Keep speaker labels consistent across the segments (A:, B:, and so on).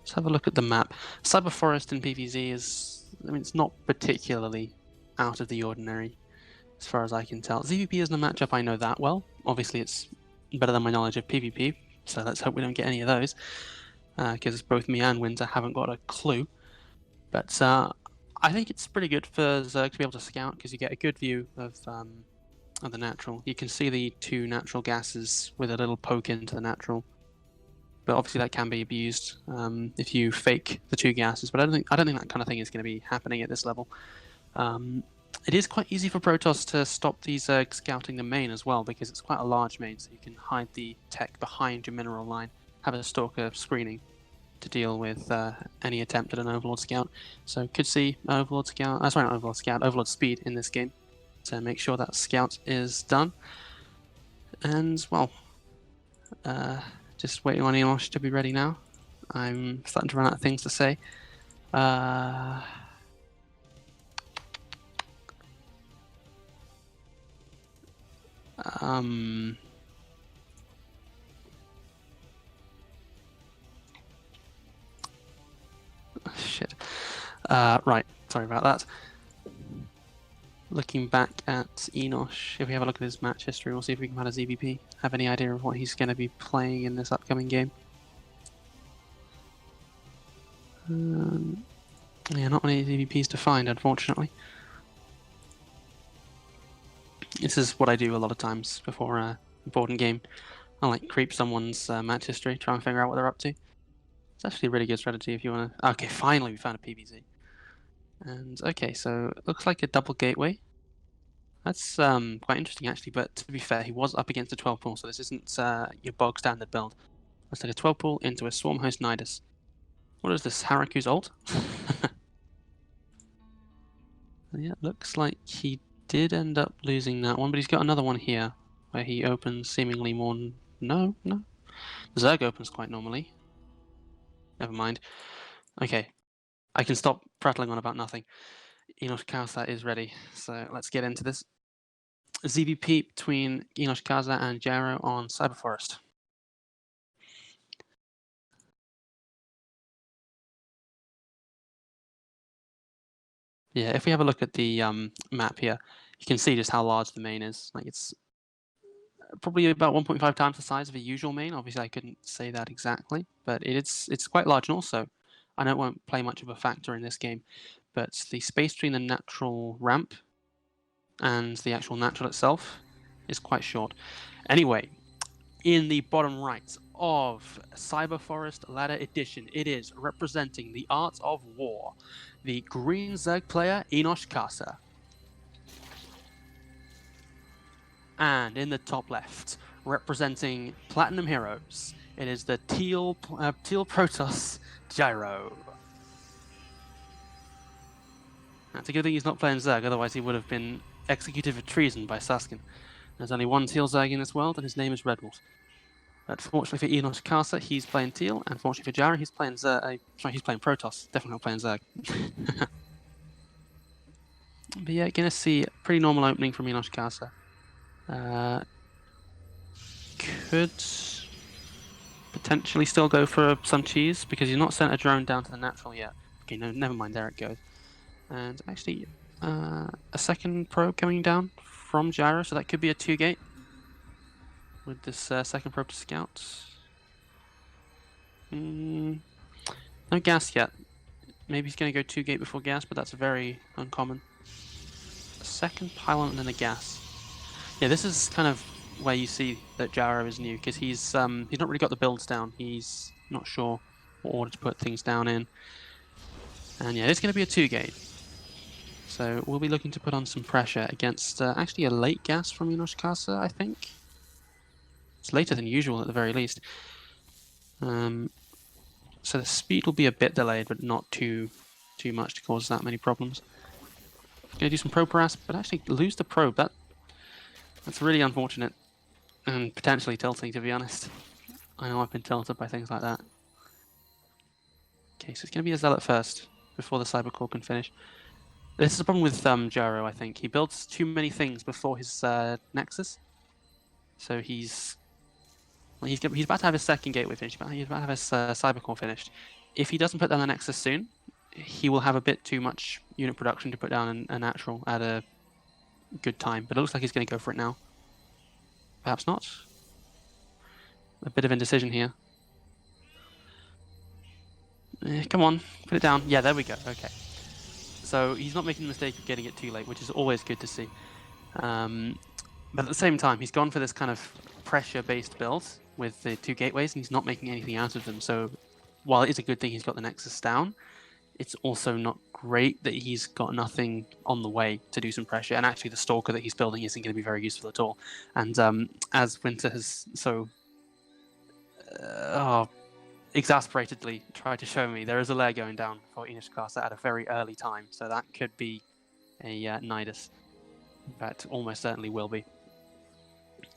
A: Let's have a look at the map. Cyber Forest in PvZ is, I mean, it's not particularly out of the ordinary, as far as I can tell. ZVP isn't a matchup I know that well. Obviously, it's better than my knowledge of PvP, so let's hope we don't get any of those, because both me and Winter haven't got a clue. But I think it's pretty good for Zerg to be able to scout, because you get a good view of the natural. You can see the two natural gases with a little poke into the natural. But obviously that can be abused if you fake the two gases. But I don't think that kind of thing is going to be happening at this level. It is quite easy for Protoss to stop these scouting the main as well, because it's quite a large main, so you can hide the tech behind your mineral line, have a stalker screening to deal with any attempt at an Overlord scout. So could see Overlord scout, sorry, not Overlord scout, Overlord speed in this game to make sure that scout is done. And well, just waiting on Enosh to be ready now. I'm starting to run out of things to say. Shit. Right, sorry about that. Looking back at Enosh, if we have a look at his match history, we'll see if we can find a ZVP. Have any idea of what he's going to be playing in this upcoming game? Yeah, not many ZVPs to find, unfortunately. This is what I do a lot of times before an important game. I like creep someone's match history, try and figure out what they're up to. It's actually a really good strategy if you want to... Okay, finally we found a PvZ. And okay, so it looks like a double gateway. That's quite interesting actually, but to be fair, he was up against a 12 pool, so this isn't your bog standard build. Let's take a 12 pool into a Swarm Host Nidus. What is this, Haraku's ult? Yeah, looks like he did end up losing that one, but he's got another one here, where he opens seemingly more... No. Zerg opens quite normally. Never mind. Okay, I can stop prattling on about nothing. EnoshKarsa is ready, so let's get into this. ZVP between EnoshKarsa and Gyro on Cyber Forest. Yeah, if we have a look at the map here, you can see just how large the main is. Like, it's probably about 1.5 times the size of a usual main. Obviously, I couldn't say that exactly, but it's quite large. And also, I know it won't play much of a factor in this game, but the space between the natural ramp and the actual natural itself is quite short. Anyway, in the bottom right of Cyber Forest Ladder Edition, it is representing the art of war, the green Zerg player EnoshKarsa. And in the top left, representing Platinum Heroes, it is the teal Protoss Gyro. That's a good thing he's not playing Zerg, otherwise he would have been executed for treason by Saskin. There's only one teal Zerg in this world, and his name is Red Wolf. But fortunately for EnoshKarsa, he's playing teal, and fortunately for Gyro, he's playing Zerg. Sorry, he's playing Protoss. Definitely not playing Zerg. But yeah, gonna see a pretty normal opening from EnoshKarsa. Could potentially still go for some cheese because he's not sent a drone down to the natural yet. Okay, no, never mind. There it goes. And actually, a second probe coming down from Gyro, so that could be a 2-gate with this second probe to scout. No gas yet. Maybe he's going to go 2-gate before gas, but that's very uncommon. A second pylon and then a gas. Yeah, this is kind of where you see that Gyro is new, because he's not really got the builds down. He's not sure what order to put things down in. And yeah, it's going to be a 2-gate. So we'll be looking to put on some pressure against actually a late gas from EnoshKarsa, I think. It's later than usual at the very least. So the speed will be a bit delayed, but not too much to cause that many problems. Gonna do some probe harass, but actually lose the probe. That's really unfortunate, and potentially tilting, to be honest. I know I've been tilted by things like that. Okay, so it's gonna be a Zealot first, before the Cybercore can finish. This is the problem with Gyro, I think. He builds too many things before his Nexus. So he's about to have his second gateway finished. He's about to have his Cybercore finished. if he doesn't put down the Nexus soon, he will have a bit too much unit production to put down a natural at a good time. But it looks like he's going to go for it now. Perhaps not. A bit of indecision here. Come on, put it down. Yeah, there we go. Okay. So he's not making the mistake of getting it too late, which is always good to see. But at the same time, he's gone for this kind of pressure-based build with the 2 gateways, and he's not making anything out of them. So while it is a good thing he's got the Nexus down, it's also not great that he's got nothing on the way to do some pressure. And actually, the Stalker that he's building isn't going to be very useful at all. And as Winter has so exasperatedly tried to show me, there is a lair going down for EnoshKarsa at a very early time. So that could be a Nidus. In fact, almost certainly will be.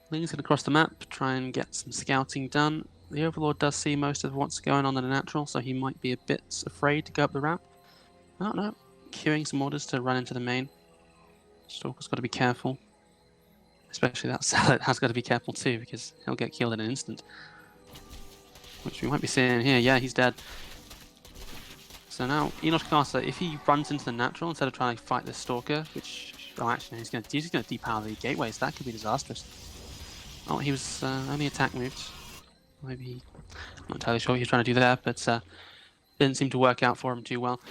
A: Ling's going to cross the map, try and get some scouting done. The Overlord does see most of what's going on in the natural, so he might be a bit afraid to go up the ramp. I don't know. Queuing some orders to run into the main. Stalker's got to be careful. Especially that Salad has got to be careful too, because he'll get killed in an instant. Which we might be seeing here. Yeah, he's dead. So now, EnoshKarsa, if he runs into the natural instead of trying to fight this Stalker, which... Oh, actually, he's going to depower the gateways. That could be disastrous. Oh, he was only attack moved. Maybe... I'm not entirely sure what he was trying to do there, but didn't seem to work out for him too well.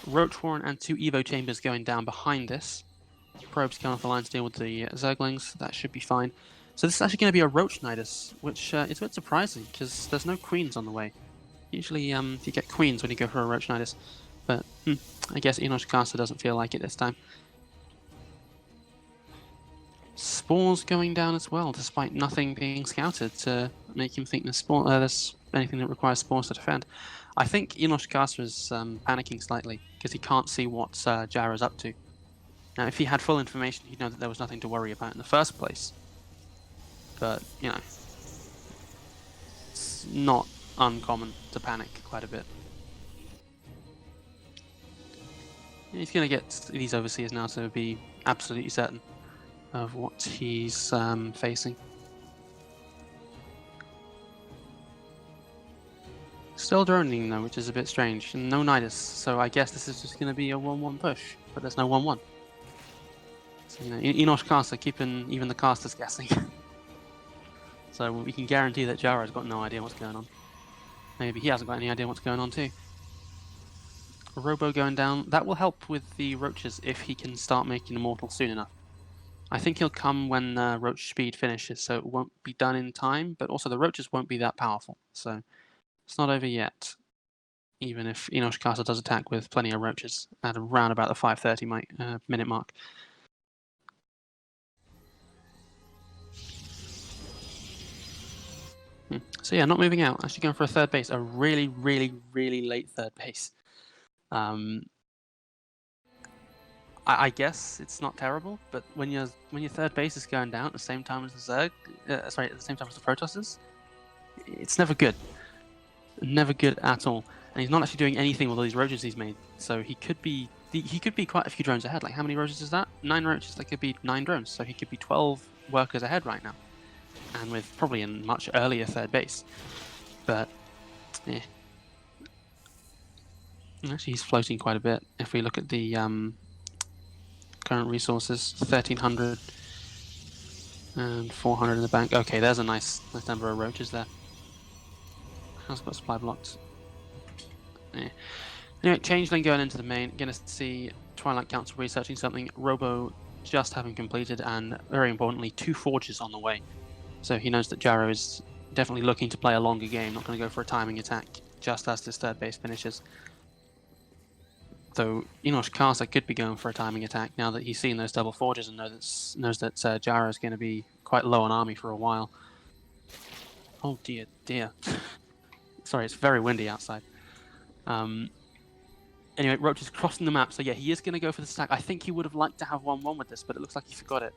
A: Roach Warren and 2 Evo Chambers going down behind this. Probes coming off the line to deal with the Zerglings. That should be fine. So this is actually going to be a Roach Nidus, which is a bit surprising, because there's no Queens on the way. Usually you get Queens when you go for a Roach Nidus, but I guess EnoshKarsa doesn't feel like it this time. Spores going down as well, despite nothing being scouted to make him think there's anything that requires spores to defend. I think EnoshKarsa is panicking slightly, because he can't see what Gyro's up to. Now, if he had full information, he'd know that there was nothing to worry about in the first place. But, you know, it's not uncommon to panic quite a bit. He's going to get these overseers now to be absolutely certain of what he's facing. Still droning though, which is a bit strange. And no Nidus, so I guess this is just going to be a 1-1 push, but there's no 1-1. So, you know, EnoshKarsa keeping even the casters guessing. So we can guarantee that Gyro's got no idea what's going on. Maybe he hasn't got any idea what's going on too. Robo going down, that will help with the Roaches if he can start making Immortal soon enough. I think he'll come when Roach speed finishes, so it won't be done in time, but also the Roaches won't be that powerful, so it's not over yet. Even if EnoshKarsa does attack with plenty of Roaches at around about the 5:30 minute mark. So yeah, not moving out, actually going for a third base, a really, really, really late third base. I guess it's not terrible, but when your third base is going down at the same time as the at the same time as the Protosses, it's never good. Never good at all. And he's not actually doing anything with all these Roaches he's made, so he could be quite a few drones ahead. Like, how many Roaches is that? 9 Roaches. That could be 9 drones, so he could be 12 workers ahead right now, and with probably a much earlier third base. But yeah, actually he's floating quite a bit. If we look at the current resources, 1,300 and 400 in the bank. Okay, there's a nice number of Roaches there. Has got supply blocked. Yeah. Anyway, Changeling going into the main. Gonna see Twilight Council researching something. Robo just having completed, and very importantly, 2 Forges on the way. So he knows that Gyro is definitely looking to play a longer game, not going to go for a timing attack just as this third base finishes. Though EnoshKarsa could be going for a timing attack now that he's seen those double Forges and knows that Gyro is going to be quite low on army for a while. Oh dear, dear. Sorry, it's very windy outside. Anyway, Roach is crossing the map, so yeah, he is going to go for the stack. I think he would have liked to have 1-1 with this, but it looks like he forgot it.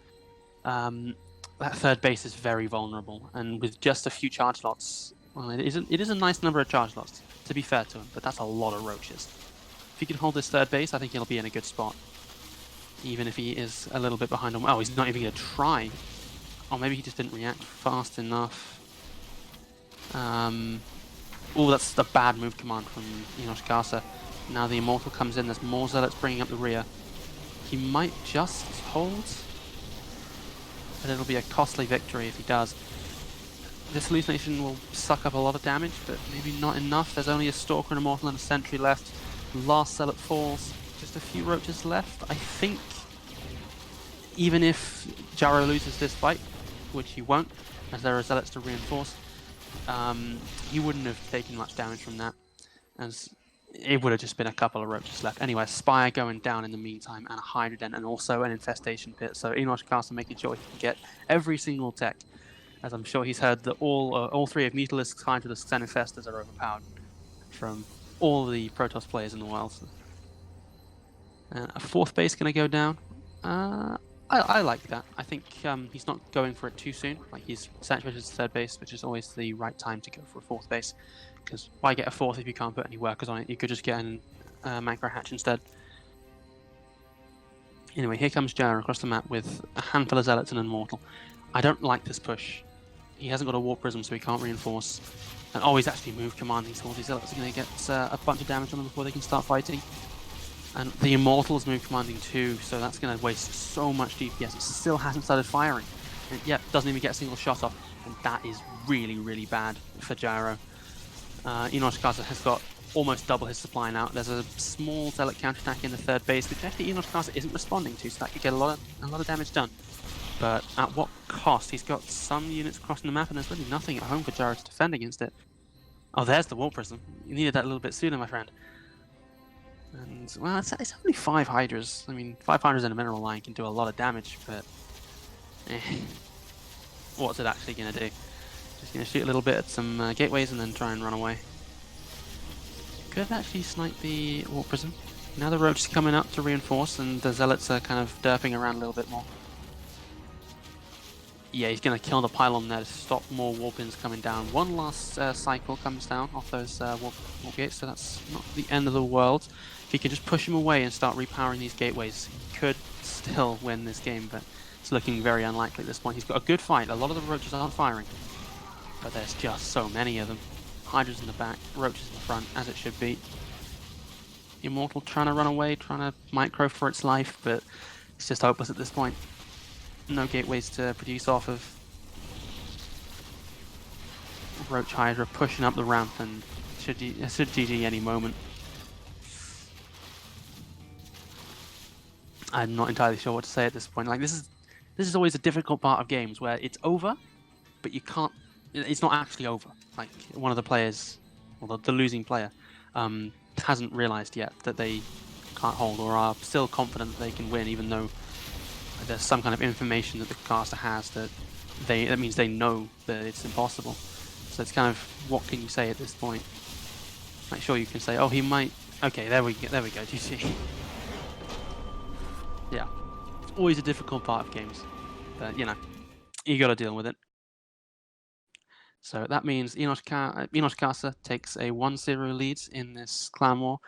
A: That third base is very vulnerable, and with just a few charge slots, well, it is a nice number of charge slots, to be fair to him, but that's a lot of Roaches. If he can hold this third base, I think he'll be in a good spot. Even if he is a little bit behind on... Oh, he's not even going to try. Or maybe he just didn't react fast enough. Oh, that's the bad move command from EnoshKarsa. Now the Immortal comes in, there's more Zealots bringing up the rear. He might just hold, but it'll be a costly victory if he does. This hallucination will suck up a lot of damage, but maybe not enough. There's only a Stalker, an Immortal, and a Sentry left. Last Zealot falls. Just a few Roaches left. I think even if Gyro loses this fight, which he won't, as there are Zealots to reinforce, he wouldn't have taken much damage from that, as it would have just been a couple of Roaches left. Anyway, Spire going down in the meantime, and a Hydrodent, and also an Infestation Pit. So EnoshKarsa making sure he can get every single tech, as I'm sure he's heard that all three of Mutalisks, Hydralisks, and Infestors are overpowered from all the Protoss players in the world. So. A fourth base going to go down. I like that. I think he's not going for it too soon. Like, he's saturated his third base, which is always the right time to go for a fourth base. Because why get a fourth if you can't put any workers on it? You could just get an macro hatch instead. Anyway, here comes Gyro across the map with a handful of Zealots and an Immortal. I don't like this push. He hasn't got a Warp Prism, so he can't reinforce. And he's actually moved command. These Zealots are going to get a bunch of damage on them before they can start fighting. And the Immortal's moved commanding too, so that's going to waste so much DPS. It still hasn't started firing. And yep, doesn't even get a single shot off. And that is really, really bad for Gyro. EnoshKarsa has got almost double his supply now. There's a small Zealot counterattack in the third base, which actually EnoshKarsa isn't responding to, so that could get a lot of damage done. But at what cost? He's got some units crossing the map, and there's really nothing at home for Gyro to defend against it. Oh, there's the Warp Prism. You needed that a little bit sooner, my friend. And, well, it's only 5 Hydras. I mean, 5 Hydras in a mineral line can do a lot of damage, but what's it actually going to do? Just going to shoot a little bit at some gateways and then try and run away. Could have actually sniped the Warp Prism. Now the Roach is coming up to reinforce, and the Zealots are kind of derping around a little bit more. Yeah, he's going to kill the pylon there to stop more Warpins coming down. One last cycle comes down off those warp gates, so that's not the end of the world. If he can just push him away and start repowering these gateways, he could still win this game, but it's looking very unlikely at this point. He's got a good fight. A lot of the Roaches aren't firing, but there's just so many of them. Hydras in the back, Roaches in the front, as it should be. Immortal trying to run away, trying to micro for its life, but it's just hopeless at this point. No gateways to produce off of. Roach Hydra pushing up the ramp, and should GG any moment. I'm not entirely sure what to say at this point. Like, this is always a difficult part of games where it's over, but you can't. It's not actually over. Like, one of the players, or the losing player, hasn't realized yet that they can't hold, or are still confident that they can win, even though there's some kind of information that the caster has that means they know that it's impossible. So it's kind of, what can you say at this point? Like, sure, you can say, oh, he might. Okay, there we go. GG. Yeah, it's always a difficult part of games, but you got to deal with it. So that means EnoshKarsa takes a 1-0 lead in this clan war.